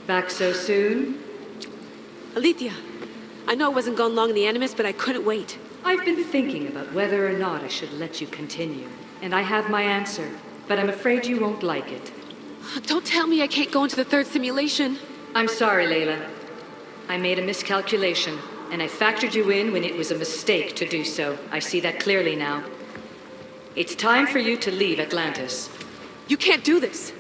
Back so soon? Alethea, I know I wasn't gone long in the Animus, but I couldn't wait. I've been thinking about whether or not I should let you continue, and I have my answer, but I'm afraid you won't like it. Don't tell me I can't go into the third simulation. I'm sorry, Layla. I made a miscalculation, and I factored you in when it was a mistake to do so. I see that clearly now. It's time for you to leave Atlantis. You can't do this.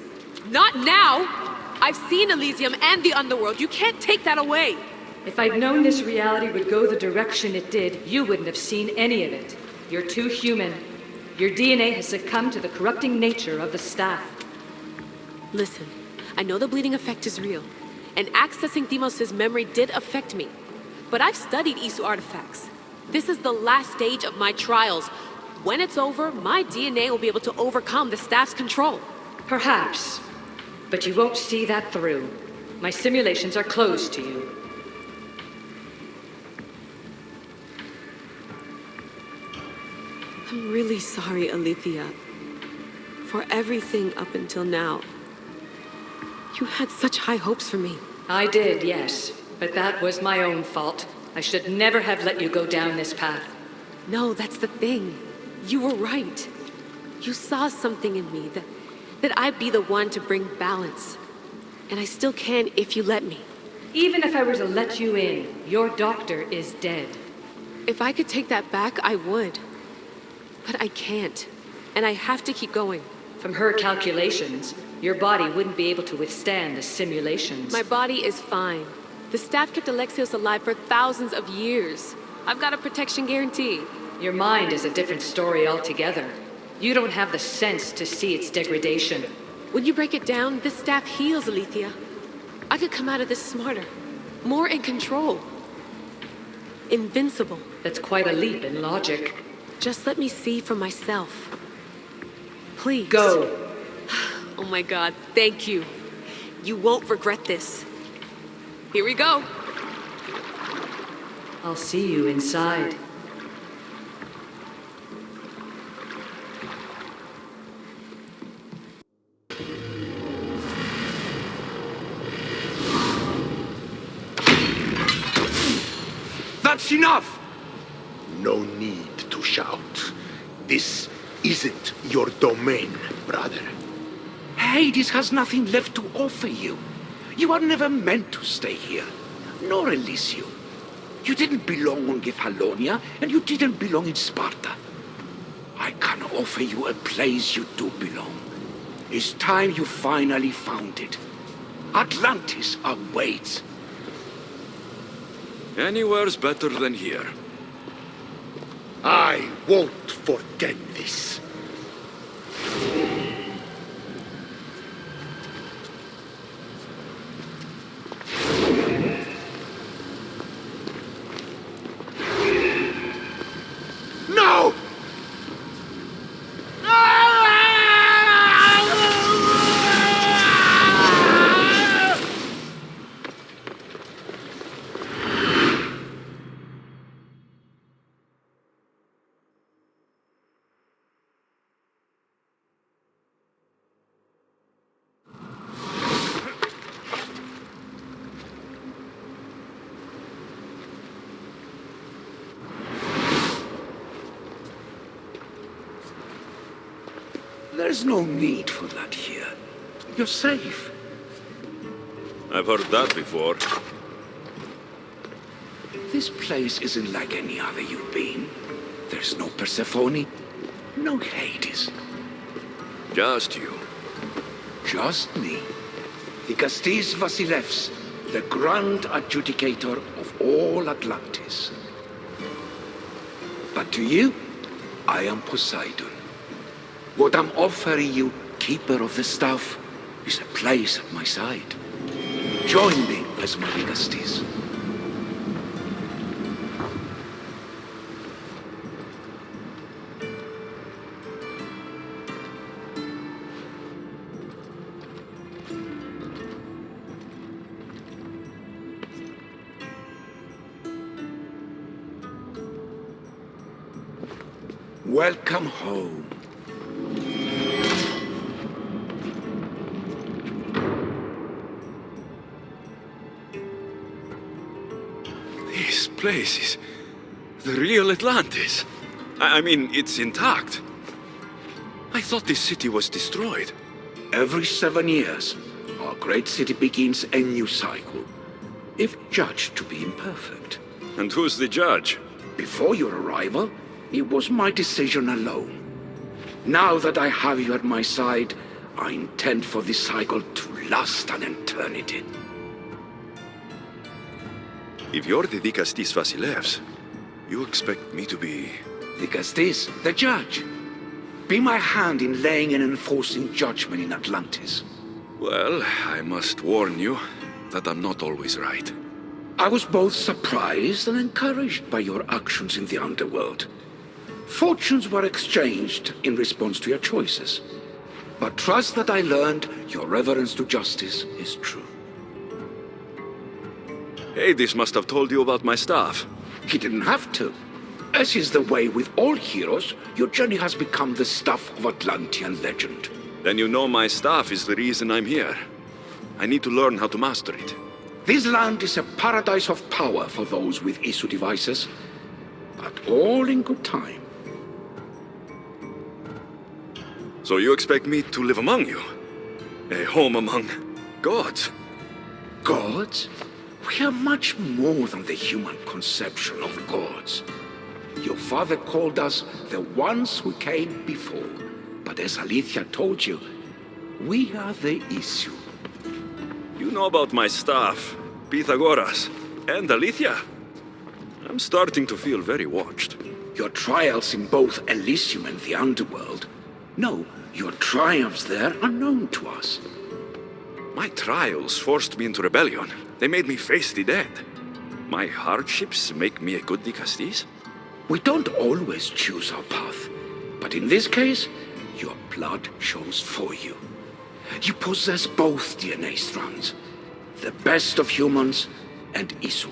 Not now! I've seen Elysium and the underworld. You can't take that away. If I'd known this reality would go the direction it did, you wouldn't have seen any of it. You're too human. Your DNA has succumbed to the corrupting nature of the staff. Listen, I know the bleeding effect is real, and accessing Deimos' memory did affect me. But I've studied Isu artifacts. This is the last stage of my trials. When it's over, my DNA will be able to overcome the staff's control. Perhaps. But you won't see that through. My simulations are closed to you. I'm really sorry, Alethea, for everything up until now. You had such high hopes for me. I did, yes. But that was my own fault. I should never have let you go down this path. No, that's the thing. You were right. You saw something in me that I'd be the one to bring balance. And I still can if you let me. Even if I were to let you in, your doctor is dead. If I could take that back, I would. But I can't. And I have to keep going. From her calculations, your body wouldn't be able to withstand the simulations. My body is fine. The staff kept Alexios alive for thousands of years. I've got a protection guarantee. Your mind is a different story altogether. You don't have the sense to see its degradation. When you break it down, this staff heals, Alethea. I could come out of this smarter, more in control. Invincible. That's quite a leap in logic. Just let me see for myself. Please. Go. Oh my God, thank you. You won't regret this. Here we go. I'll see you inside. That's enough! No need to shout. This isn't your domain, brother. Hades has nothing left to offer you. You are never meant to stay here, nor Elysium. You didn't belong on Kefalonia, and you didn't belong in Sparta. I can offer you a place you do belong. It's time you finally found it. Atlantis awaits. Anywhere's better than here. I won't forget this. No! There's no need for that here. You're safe. I've heard that before. This place isn't like any other you've been. There's no Persephone, no Hades. Just you. Just me. The Castis Vasilevs, the grand adjudicator of all Atlantis. But to you, I am Poseidon. What I'm offering you, Keeper of the Staff, is a place at my side. Join me as my Castis. Welcome home. place is the real Atlantis. I mean, it's intact. I thought this city was destroyed. Every 7 years, our great city begins a new cycle, if judged to be imperfect. And who's the judge? Before your arrival, it was my decision alone. Now that I have you at my side, I intend for this cycle to last an eternity. If you're the Dikastis Vasilevs, you expect me to be... Dikastis, the judge. Be my hand in laying and enforcing judgment in Atlantis. Well, I must warn you that I'm not always right. I was both surprised and encouraged by your actions in the underworld. Fortunes were exchanged in response to your choices. But trust that I learned your reverence to justice is true. Hades must have told you about my staff. He didn't have to. As is the way with all heroes, your journey has become the stuff of Atlantean legend. Then you know my staff is the reason I'm here. I need to learn how to master it. This land is a paradise of power for those with Isu devices, but all in good time. So you expect me to live among you? A home among gods? Gods? We are much more than the human conception of gods. Your father called us the ones who came before. But as Alethea told you, we are the Isu. You know about my staff, Pythagoras, and Alethea. I'm starting to feel very watched. Your trials in both Elysium and the underworld. No, your triumphs there are known to us. My trials forced me into rebellion. They made me face the dead. My hardships make me a good Dikastis? We don't always choose our path, but in this case, your blood shows for you. You possess both DNA strands, the best of humans and Isu.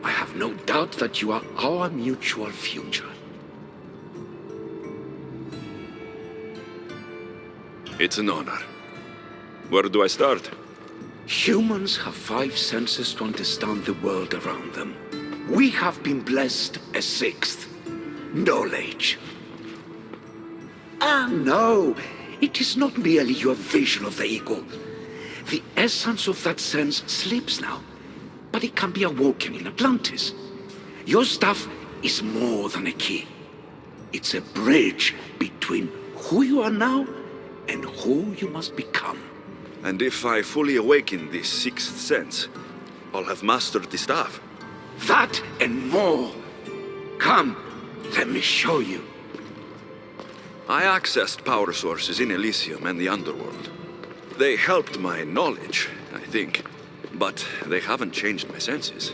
I have no doubt that you are our mutual future. It's an honor. Where do I start? Humans have 5 senses to understand the world around them. We have been blessed a 6th, knowledge. Ah, no, it is not merely your vision of the eagle. The essence of that sense sleeps now, but it can be awoken in Atlantis. Your stuff is more than a key. It's a bridge between who you are now and who you must become. And if I fully awaken this 6th sense, I'll have mastered the staff. That and more. Come, let me show you. I accessed power sources in Elysium and the underworld. They helped my knowledge, I think, but they haven't changed my senses.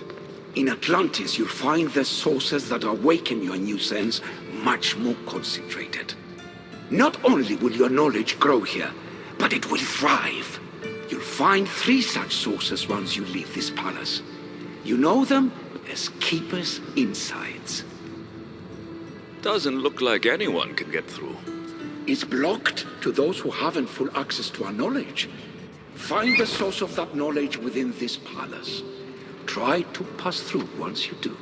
In Atlantis, you'll find the sources that awaken your new sense much more concentrated. Not only will your knowledge grow here, but it will thrive. You'll find 3 such sources once you leave this palace. You know them as Keeper's Insides. Doesn't look like anyone can get through. It's blocked to those who haven't full access to our knowledge. Find the source of that knowledge within this palace. Try to pass through once you do.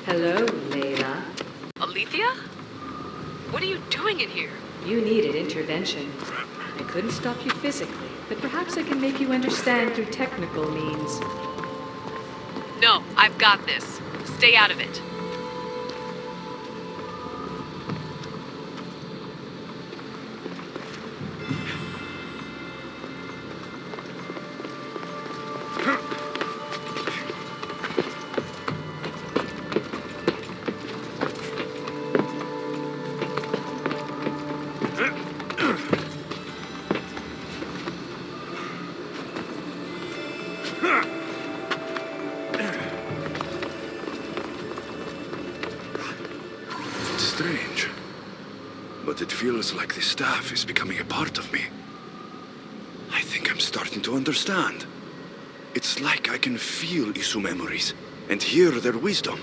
Hello, Layla. Alethea? What are you doing in here? You needed intervention. I couldn't stop you physically, but perhaps I can make you understand through technical means. No, I've got this. Stay out of it. but it feels like the staff is becoming a part of me. I think I'm starting to understand. It's like I can feel Isu memories and hear their wisdom.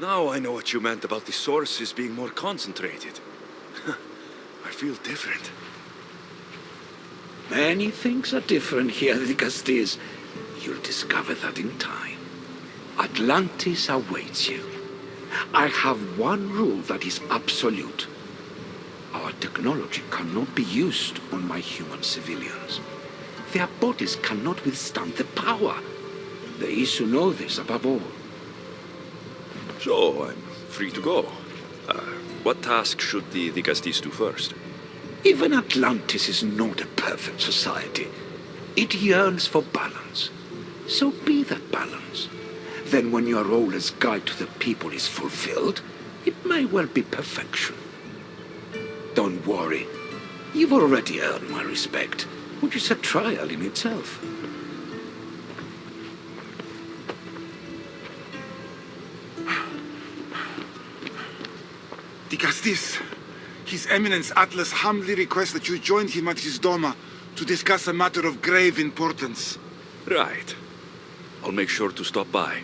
Now I know what you meant about the sources being more concentrated. I feel different. Many things are different here, Alexios. You'll discover that in time. Atlantis awaits you. I have one rule that is absolute. Our technology cannot be used on my human civilians. Their bodies cannot withstand the power. The Isu know this above all. So, I'm free to go. What task should the Gastis do first? Even Atlantis is not a perfect society. It yearns for balance. So be that balance. Then when your role as guide to the people is fulfilled, it may well be perfection. Don't worry. You've already earned my respect, which is a trial in itself. Gastis, His Eminence Atlas humbly requests that you join him at his Doma to discuss a matter of grave importance. Right. I'll make sure to stop by.